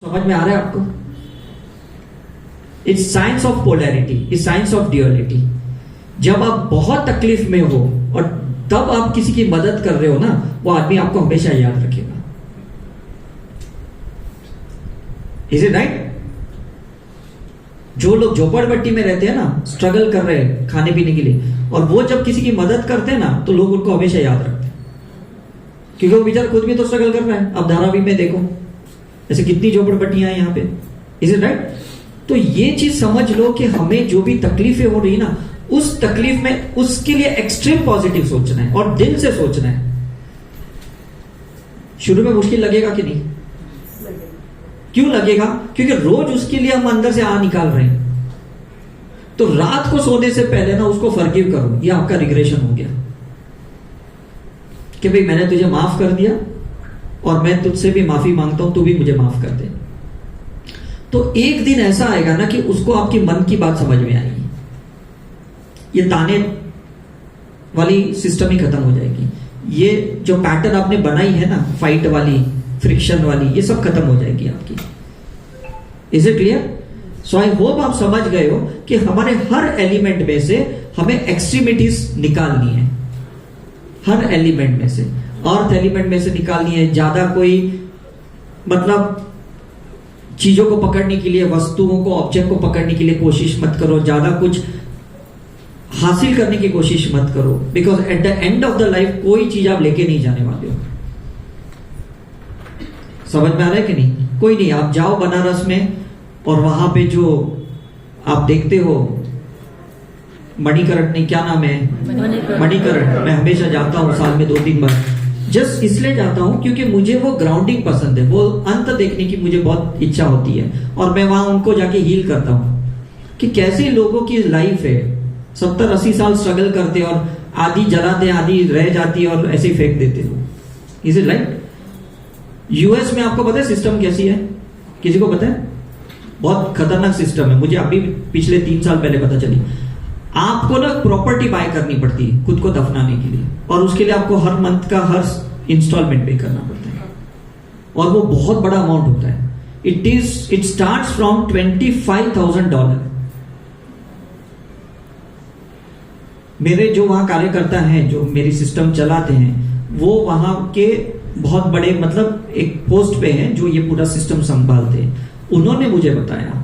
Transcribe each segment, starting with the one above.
समझ में आ रहा है आपको? It's science of polarity, it's science of duality. जब आप बहुत तकलीफ में हो और तब आप किसी की मदद कर रहे हो ना, वो आदमी आपको हमेशा याद रखेगा। Is it right? जो लोग झोपड़पट्टी में रहते हैं ना, स्ट्रगल कर रहे हैं खाने पीने के लिए, और वो जब किसी की मदद करते हैं ना, तो लोग उनको हमेशा याद रखते हैं, क्योंकि वो बेचारा खुद भी तो स्ट्रगल कर रहा है। अब धारावी में देखो ऐसे कितनी झोपड़पट्टियां हैं यहाँ पे। Is it right? तो ये चीज समझ लो कि हमें जो भी तकलीफें हो रही ना, उस तकलीफ में उसके लिए एक्सट्रीम पॉजिटिव सोचना है और दिल से सोचना है। शुरू में मुश्किल लगेगा कि नहीं? क्यों लगेगा? क्योंकि रोज उसके लिए हम अंदर से आ निकाल रहे हैं। तो रात को सोने से पहले ना उसको फॉरगिव करो। ये आपका रिग्रेशन हो गया कि भाई मैंने तुझे माफ कर दिया और मैं तुझसे भी माफी मांगता हूं, तू भी मुझे माफ कर दे। तो एक दिन ऐसा आएगा ना कि उसको आपकी मन की बात समझ में आएगी। ये ताने वाली सिस्टम ही खत्म हो जाएगी। ये जो पैटर्न आपने बनाई है ना, फाइट वाली, फ्रिक्शन वाली, ये सब खत्म हो जाएगी आपकी। Is it clear? So I hope आप समझ गए हो कि हमारे हर एलिमेंट में से हमें एक्सट्रीमिटीज निकालनी है। हर एलिमेंट में से, अर्थ एलिमेंट में से निकालनी है। ज्यादा कोई मतलब चीजों को पकड़ने के लिए, वस्तुओं को, ऑब्जेक्ट को पकड़ने के लिए कोशिश मत करो। ज्यादा कुछ हासिल करने की कोशिश मत करो, because at the end of the life कोई चीज आप लेके नहीं जाने वाले हो। समझ में आ रहा है कि नहीं? कोई नहीं। आप जाओ बनारस में और वहां पे जो आप देखते हो मणिकरण, नहीं क्या नाम है, मणिकरण, मैं हमेशा जाता हूं साल में 2-3 बार। जस्ट इसलिए जाता हूं क्योंकि मुझे वो ग्राउंडिंग पसंद है। वो अंत देखने की मुझे बहुत इच्छा होती है और मैं वहां उनको जाके हील करता हूं कि कैसे लोगों की लाइफ है। 70-80 साल स्ट्रगल करते और आधी जलाते, आधी रह जाती है और ऐसे ही फेंक देते हो। Is it right? यूएस में आपको पता है सिस्टम कैसी है? किसी को पता है? बहुत खतरनाक सिस्टम है। मुझे अभी पिछले 3 साल पहले पता चली। आपको ना प्रॉपर्टी बाय करनी पड़ती है खुद को दफनाने के लिए, और उसके लिए आपको हर मंथ का हर इंस्टॉलमेंट पे करना पड़ता है, और वो बहुत बड़ा अमाउंट होता है। It starts from $25,000। मेरे जो वहां कार्यकर्ता हैं, जो मेरी सिस्टम चलाते हैं, वो वहां के बहुत बड़े मतलब एक पोस्ट पे हैं जो ये पूरा सिस्टम संभालते हैं। उन्होंने मुझे बताया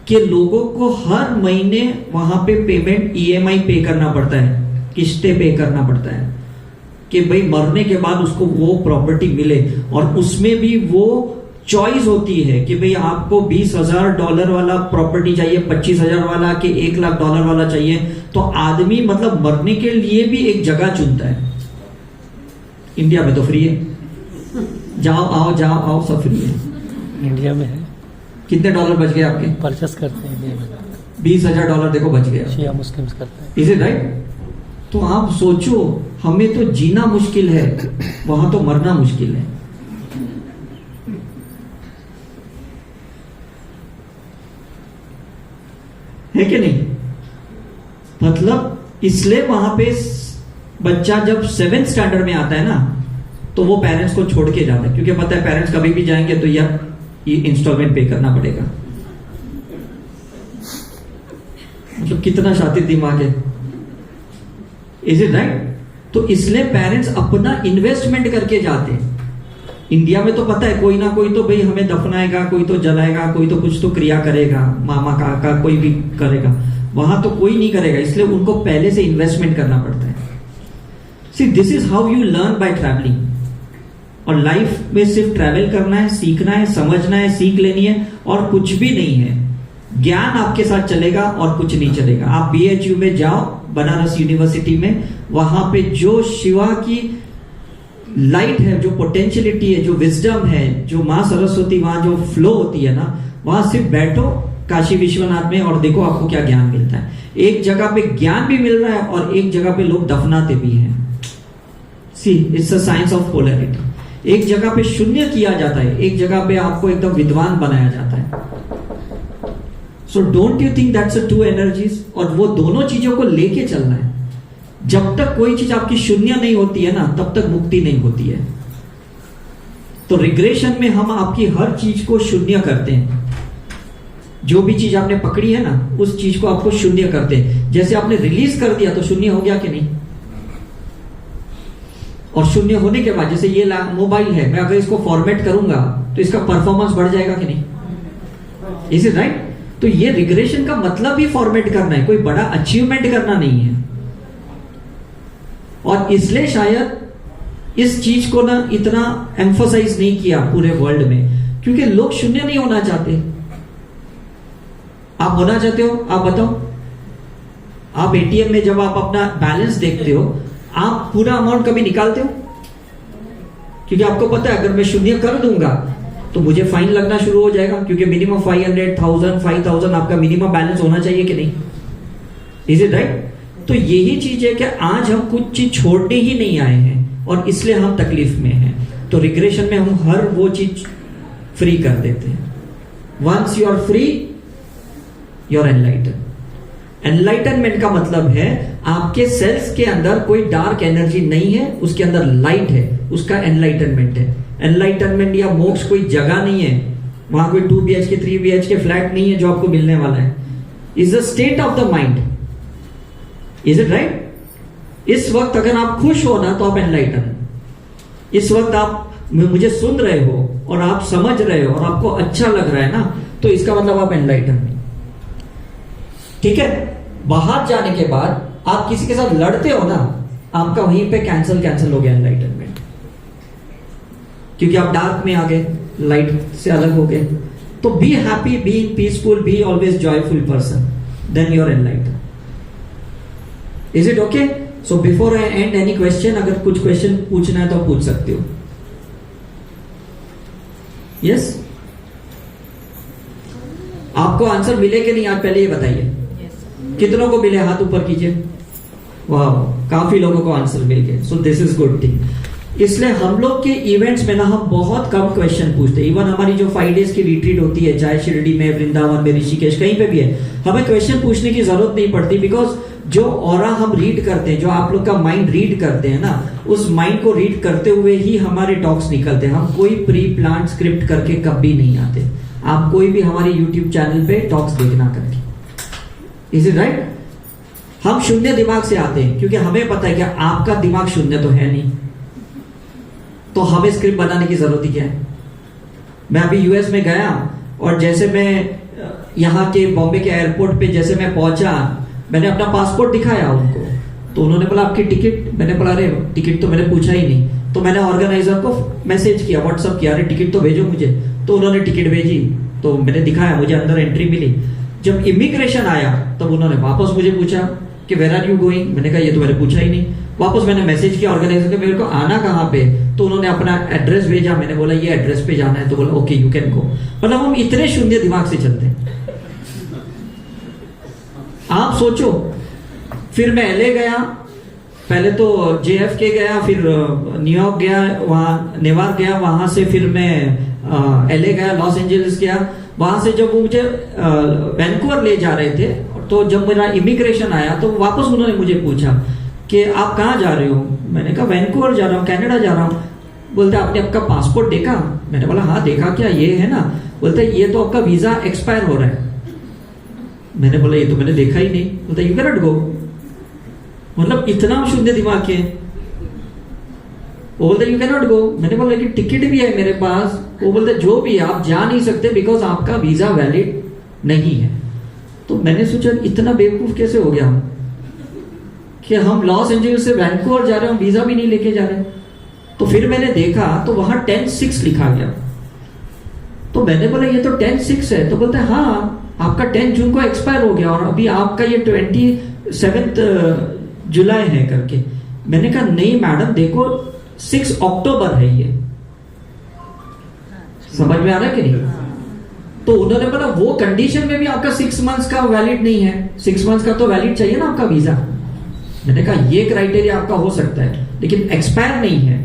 कि लोगों को हर महीने वहां पे पेमेंट EMI पे करना पड़ता है, किस्तें पे करना पड़ता है, कि भाई मरने के बाद उसको वो प्रॉपर्टी मिले। और उसमें भी वो चॉइस होती है कि भाई आपको $20,000 वाला प्रॉपर्टी चाहिए, 25,000 वाला, कि $1,00,000 वाला चाहिए। तो आदमी मतलब मरने के लिए भी एक जगह चुनता है। इंडिया में तो फ्री है, जाओ आओ सब फ्री है। इंडिया में है। कितने डॉलर बच गए आपके? परचेस करते हैं $20,000 देखो बच गया। शिया मुस्लिम्स करते हैं। Is it right? तो आप सोचो, हमें तो जीना मुश्किल है, वहां तो मरना मुश्किल है। कि नहीं? मतलब इसलिए वहां पे बच्चा जब 7th स्टैंडर्ड में आता है ना, तो वो पेरेंट्स को छोड़ के जाता है, क्योंकि पता है पेरेंट्स कभी भी जाएंगे तो यार ये इंस्टॉलमेंट पे करना पड़ेगा। मतलब कितना शातिर दिमाग है। Is it right? तो इसलिए पेरेंट्स अपना इन्वेस्टमेंट करके जाते हैं। इंडिया में तो पता है कोई ना कोई तो भाई हमें दफनाएगा, कोई तो जलाएगा, कोई तो कुछ तो क्रिया करेगा, मामा काका कोई भी करेगा। वहां तो कोई नहीं करेगा, इसलिए उनको पहले से इन्वेस्टमेंट करना पड़ता है। See this is how you learn by travelling. और लाइफ में सिर्फ ट्रैवल करना है, सीखना है, समझना है, सीख लेनी है, और कुछ भी नहीं है। ज्ञान आपके साथ चलेगा और कुछ नहीं चलेगा। आप BHU में जाओ, बनारस यूनिवर्सिटी में, वहां पे जो शिवा की लाइट है, जो पोटेंशियलिटी है, जो विजडम है, जो मां सरस्वती वहां जो फ्लो होती है ना, वहां सिर्फ बैठो काशी विश्वनाथ में और देखो आपको क्या ज्ञान मिलता है। एक जगह पे ज्ञान भी मिल रहा है और एक जगह पे लोग दफनाते भी हैं। See it's a science of polarity. एक जगह पे शून्य किया जाता है, एक जगह पे आपको एकदम विद्वान बनाया जाता है। So don't you think that's a two energies? और वो दोनों चीजों को लेके चलना है। जब तक कोई चीज आपकी शून्य नहीं होती है ना, तब तक मुक्ति नहीं होती है। तो रिग्रेशन में हम आपकी हर चीज को शून्य करते हैं। जो भी चीज आपने पकड़ी है ना, उस चीज को आपको शून्य करते हैं। जैसे आपने रिलीज कर दिया तो शून्य हो गया कि नहीं? और शून्य होने के बाद जैसे ये मोबाइल है, मैं अगर इसको फॉर्मेट करूंगा तो इसका परफॉर्मेंस बढ़ जाएगा कि नहीं? Is it right? तो ये रिग्रेशन का मतलब ही फॉर्मेट करना है, कोई बड़ा अचीवमेंट करना नहीं है। और इसलिए शायद इस चीज को ना इतना एम्फोसाइज नहीं किया पूरे वर्ल्ड में, क्योंकि लोग शून्य नहीं होना चाहते। आप होना चाहते हो? आप बताओ। आप एटीएम में जब आप अपना बैलेंस देखते हो, आप पूरा अमाउंट कभी निकालते हो? क्योंकि आपको पता है अगर मैं शून्य कर दूंगा तो मुझे फाइन लगना शुरू हो जाएगा, क्योंकि मिनिमम 500, 5000 आपका मिनिमम बैलेंस होना चाहिए कि नहीं? Is it right? तो यही चीज है कि आज हम कुछ चीज छोड़ने ही नहीं आए हैं और इसलिए हम तकलीफ में हैं। तो रिग्रेशन में हम हर वो चीज फ्री कर देते हैं। Once you are free, you are enlighten. Enlightenment का मतलब है आपके सेल्स के अंदर कोई डार्क एनर्जी नहीं है, उसके अंदर लाइट है, उसका एनलाइटनमेंट है। एनलाइटनमेंट या मोक्ष कोई जगह नहीं है, वहां कोई 2 BHK 3 BHK फ्लैट नहीं है जो आपको मिलने वाला है। Is the state of the mind. Is it right? इस वक्त अगर आप खुश हो ना तो आप एनलाइटन। इस वक्त आप मुझे सुन रहे हो और आप समझ रहे हो और आपको अच्छा लग रहा है ना, तो इसका मतलब आप एनलाइटन। ठीक है? बाहर जाने के बाद आप किसी के साथ लड़ते हो ना, आपका वहीं पे कैंसिल हो गया एनलाइटनमेंट, क्योंकि आप डार्क में आ गए, लाइट से अलग हो गए। तो be happy, be peaceful, be always joyful person, then you are enlighten. Is it okay? So before I end any question, अगर कुछ क्वेश्चन पूछना है तो पूछ सकते हो। यस? आपको आंसर मिले कि नहीं आज पहले ये बताइए। कितनों को मिले? हाथ ऊपर कीजिए। वाह, काफी लोगों को आंसर मिल गए। So this is good thing. इसलिए हम लोग के इवेंट्स में ना हम बहुत कम क्वेश्चन पूछते हैं। इवन हमारी जो 5 डेज की रिट्रीट होती है, चाहे शिरडी में, वृंदावन में, ऋषिकेश, कहीं पे भी है, हमें क्वेश्चन पूछने की जरूरत नहीं पड़ती। बिकॉज जो ऑरा हम रीड करते हैं, जो आप लोग का माइंड रीड करते हैं ना, उस माइंड को रीड करते हुए ही हमारे टॉक्स निकलते हैं। हम कोई प्री प्लान स्क्रिप्ट करके कभी नहीं आते। आप कोई भी हमारे यूट्यूब चैनल पे टॉक्स देखना करके। Is it right? हम शून्य दिमाग से आते हैं, क्योंकि हमें पता है कि आपका दिमाग शून्य तो है नहीं, तो हमें स्क्रिप्ट बनाने की जरूरत ही क्या है। मैं अभी यूएस में गया और जैसे मैं यहाँ के बॉम्बे के एयरपोर्ट पे जैसे मैं पहुंचा, मैंने अपना पासपोर्ट दिखाया उनको, तो उन्होंने बोला आपकी टिकट। मैंने बोला अरे टिकट तो मैंने पूछा ही नहीं। तो मैंने ऑर्गेनाइजर को मैसेज किया, व्हाट्सअप किया, अरे टिकट तो भेजो मुझे। तो उन्होंने टिकट भेजी, तो मैंने दिखाया, मुझे अंदर एंट्री मिली। जब इमिग्रेशन आया तब उन्होंने वापस मुझे पूछा कि वेयर आर यू गोइंग। मैंने कहा ये तो मैंने पूछा ही नहीं। वापस मैंने मैसेज किया ऑर्गेनाइजर को, मेरे को आना कहाँ पे। तो उन्होंने अपना एड्रेस भेजा, मैंने बोला ये एड्रेस पे जाना है, तो बोला ओके यू कैन गो। मतलब हम इतने शून्य दिमाग से चलते हैं। आप सोचो, फिर मैं LA गया, पहले तो JFK गया, फिर न्यूयॉर्क गया, वहां नेवार्क गया, वहां से फिर मैं LA गया, लॉस एंजलिस गया। वहां से जब वो मुझे वैंकूवर ले जा रहे थे, तो जब मेरा इमिग्रेशन आया तो वापस उन्होंने मुझे पूछा कि आप कहाँ जा रहे हो। मैंने कहा वैंकूवर जा रहा हूँ, कनाडा जा रहा हूँ। बोलते आपने आपका पासपोर्ट देखा? मैंने बोला हाँ देखा, क्या ये है ना? बोलते ये तो आपका वीजा एक्सपायर हो रहा है। मैंने बोला ये तो मैंने देखा ही नहीं। बोलते यू कैन नॉट गो। मतलब इतना शून्य दिमाग के। वो बोलते यू कैन नॉट गो। मैंने बोला कि टिकट भी है मेरे पास। वो बोलते जो भी आप जा नहीं सकते बिकॉज आपका वीजा वैलिड नहीं है। तो मैंने सोचा इतना बेवकूफ कैसे हो गया हम कि हम लॉस एंजलिस से वैंकूवर जा रहे हैं, वीजा भी नहीं लेके जा रहे। तो फिर मैंने देखा तो वहां 10/6 लिखा गया। तो मैंने बोला ये तो 10/6 है। तो बोलते हाँ आपका 10 जून को एक्सपायर हो गया और अभी आपका ये 27 जुलाई है करके। मैंने कहा नहीं मैडम देखो 6 अक्टूबर है ये। समझ में आ रहा है कि नहीं? तो उन्होंने बोला वो कंडीशन में भी आपका 6 मंथ्स का वैलिड नहीं है। 6 मंथ्स का तो वैलिड चाहिए ना आपका वीजा। मैंने कहा ये क्राइटेरिया आपका हो सकता है लेकिन एक्सपायर नहीं है।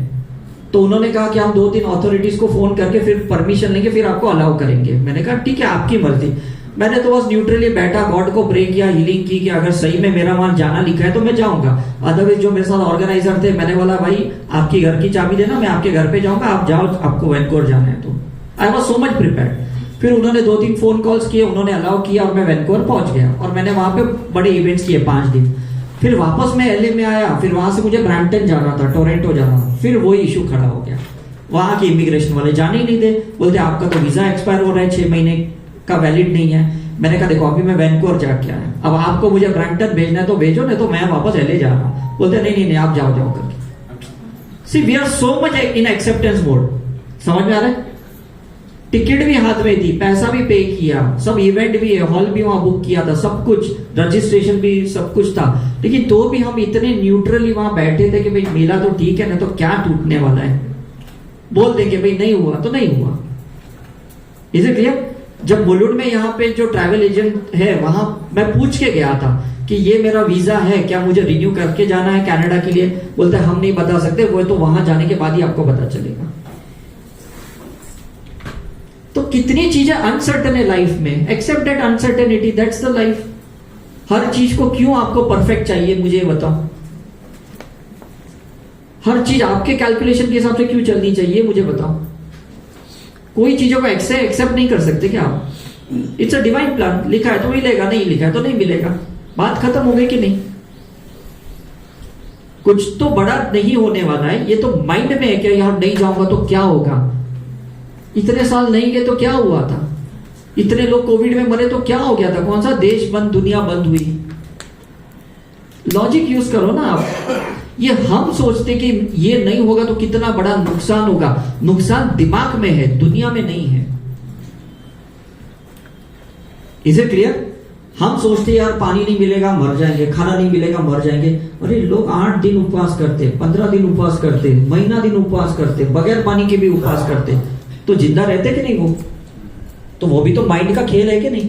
तो उन्होंने कहा कि हम 2-3 अथॉरिटीज को फोन करके फिर परमिशन लेंगे, फिर आपको अलाउ करेंगे। मैंने कहा ठीक है आपकी मर्जी। मैंने तो बस न्यूट्रली बैठा, गॉड को प्रे किया, हीलिंग की कि अगर सही में मेरा वहां जाना लिखा है तो मैं जाऊंगा। अदरवाइज जो मेरे साथ ऑर्गेनाइजर थे, मैंने बोला भाई आपकी घर की चाबी देना, मैं आपके घर पे जाऊंगा, आप जाओ, आपको वैनकूवर जाना है। तो I was so much prepared. फिर उन्होंने 2-3 फोन कॉल्स किए, उन्होंने अलाउ किया और मैं वैनकूवर पहुंच गया और मैंने वहां पे बड़े इवेंट्स किए 5 दिन। फिर वापस मैं एलए में आया, फिर वहां से मुझे ब्रैम्पटन जाना था, टोरंटो जाना था। फिर वही इशू खड़ा हो गया, वहां के इमिग्रेशन वाले जाने ही नहीं दे, बोलते आपका तो वीजा एक्सपायर हो रहा है, 6 महीने का वैलिड नहीं है। मैंने कहा देखो अभी मैं वैनकूवर जाके आया, अब आपको मुझे ब्रैम्पटन भेजना है तो भेजो, नहीं तो मैं वापस एलए जा रहा हूं। बोलते नहीं आप जाओ करके। See we are so much in acceptance mode. समझ में आ रहा है? टिकट भी हाथ में थी, पैसा भी पे किया, सब इवेंट भी है, हॉल भी वहां बुक किया था, सब कुछ, रजिस्ट्रेशन भी सब कुछ था, लेकिन तो भी हम इतने न्यूट्रली वहां बैठे थे कि भाई मिला तो ठीक है, ना तो क्या टूटने वाला है। बोल देंगे भाई नहीं हुआ तो नहीं हुआ। Is it clear? जब बुलुड में यहाँ पे जो ट्रैवल एजेंट है वहां मैं पूछ के गया था कि ये मेरा वीजा है, क्या मुझे रिन्यू करके जाना है कनाडा के लिए? बोलते हम नहीं बता सकते, वो तो वहां जाने के बाद ही आपको पता चलेगा। तो कितनी चीजें अनसर्टेन है लाइफ में। Accept that uncertainty, that's the life. हर चीज को क्यों आपको परफेक्ट चाहिए, मुझे बताओ। हर चीज आपके कैलकुलेशन के हिसाब से क्यों चलनी चाहिए, मुझे बताओ। कोई चीजों को एक्सेप्ट नहीं कर सकते क्या आप? इट्स अ डिवाइन प्लान, लिखा है तो मिलेगा, नहीं लिखा है तो नहीं मिलेगा। बात खत्म हो गई कि नहीं? कुछ तो बड़ा नहीं होने वाला है, ये तो माइंड में है कि यार नहीं जाऊंगा तो क्या होगा। इतने साल नहीं गए तो क्या हुआ था? इतने लोग कोविड में मरे तो क्या हो गया था? कौन सा देश बंद, दुनिया बंद हुई? लॉजिक यूज करो ना आप। ये हम सोचते कि ये नहीं होगा तो कितना बड़ा नुकसान होगा। नुकसान दिमाग में है, दुनिया में नहीं है। Is it clear? हम सोचते यार पानी नहीं मिलेगा मर जाएंगे, खाना नहीं मिलेगा मर जाएंगे। अरे लोग 8 दिन उपवास करते, 15 दिन उपवास करते, महीना दिन उपवास करते, बगैर पानी के भी उपवास करते, तो जिंदा रहते कि नहीं वो? तो वो भी तो माइंड का खेल है कि नहीं?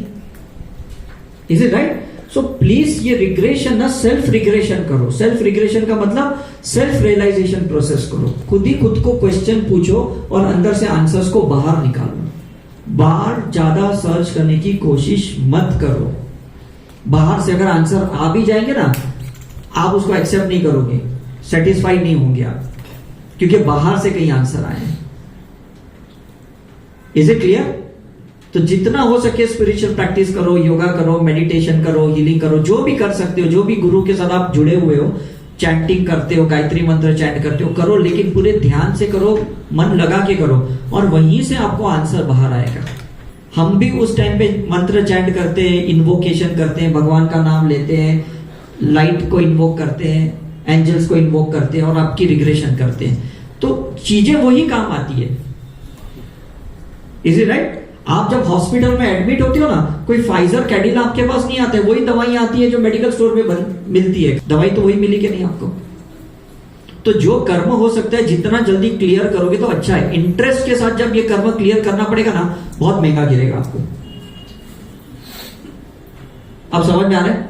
Is it right? So please ये रिग्रेशन ना, सेल्फ रिग्रेशन करो। सेल्फ रिग्रेशन का मतलब सेल्फ रियलाइजेशन प्रोसेस करो। खुद ही खुद को क्वेश्चन पूछो और अंदर से आंसर्स को बाहर निकालो। बाहर ज्यादा सर्च करने की कोशिश मत करो। बाहर से अगर आंसर आ भी जाएंगे ना, आप उसको एक्सेप्ट नहीं करोगे, सेटिस्फाइड नहीं होंगे आप, क्योंकि बाहर से कहीं आंसर आए। Is it clear? तो जितना हो सके स्पिरिचुअल प्रैक्टिस करो, योगा करो, मेडिटेशन करो, हीलिंग करो, जो भी कर सकते हो, जो भी गुरु के साथ आप जुड़े हुए हो, चैंटिंग करते हो, गायत्री मंत्र चैंट करते हो, करो, लेकिन पूरे ध्यान से करो, मन लगा के करो, और वहीं से आपको आंसर बाहर आएगा। हम भी उस टाइम पे मंत्र चैंट करते हैं, इन्वोकेशन करते हैं, भगवान का नाम लेते हैं, लाइट को इन्वोक करते हैं, एंजल्स को इन्वोक करते हैं और आपकी रिग्रेशन करते हैं, तो चीजें वही काम आती है। Is it right? आप जब हॉस्पिटल में एडमिट होते हो ना, कोई फाइजर कैडिला आपके पास नहीं आता है, वही दवाई आती है जो मेडिकल स्टोर में मिलती है। दवाई तो वही मिली कि नहीं आपको? तो जो कर्म हो सकता है जितना जल्दी क्लियर करोगे तो अच्छा है। इंटरेस्ट के साथ जब ये कर्म क्लियर करना पड़ेगा ना, बहुत महंगा गिरेगा आपको। अब समझ में आ रहा है?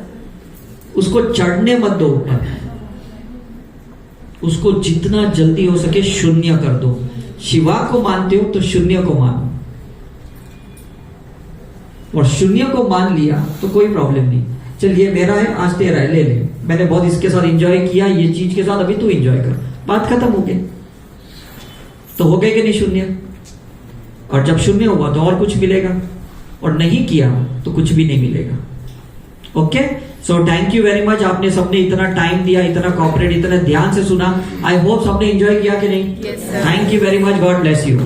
उसको चढ़ने मत दो ऊपर, उसको जितना जल्दी हो सके शून्य कर दो। शिवा को मानते हो तो शून्य को मानो, और शून्य को मान लिया तो कोई प्रॉब्लम नहीं। चल ये मेरा है, आज तेरा है, ले ले, मैंने बहुत इसके साथ एंजॉय किया, ये चीज के साथ अभी तू एंजॉय कर, बात खत्म हो गई। तो हो गए कि नहीं शून्य? और जब शून्य हुआ तो और कुछ मिलेगा, और नहीं किया तो कुछ भी नहीं मिलेगा। Okay, so thank you very much. आपने सबने इतना टाइम दिया, इतना कॉपरेट, इतना ध्यान से सुना। आई होप सबने एंजॉय किया कि नहीं? Thank you very much, God bless you.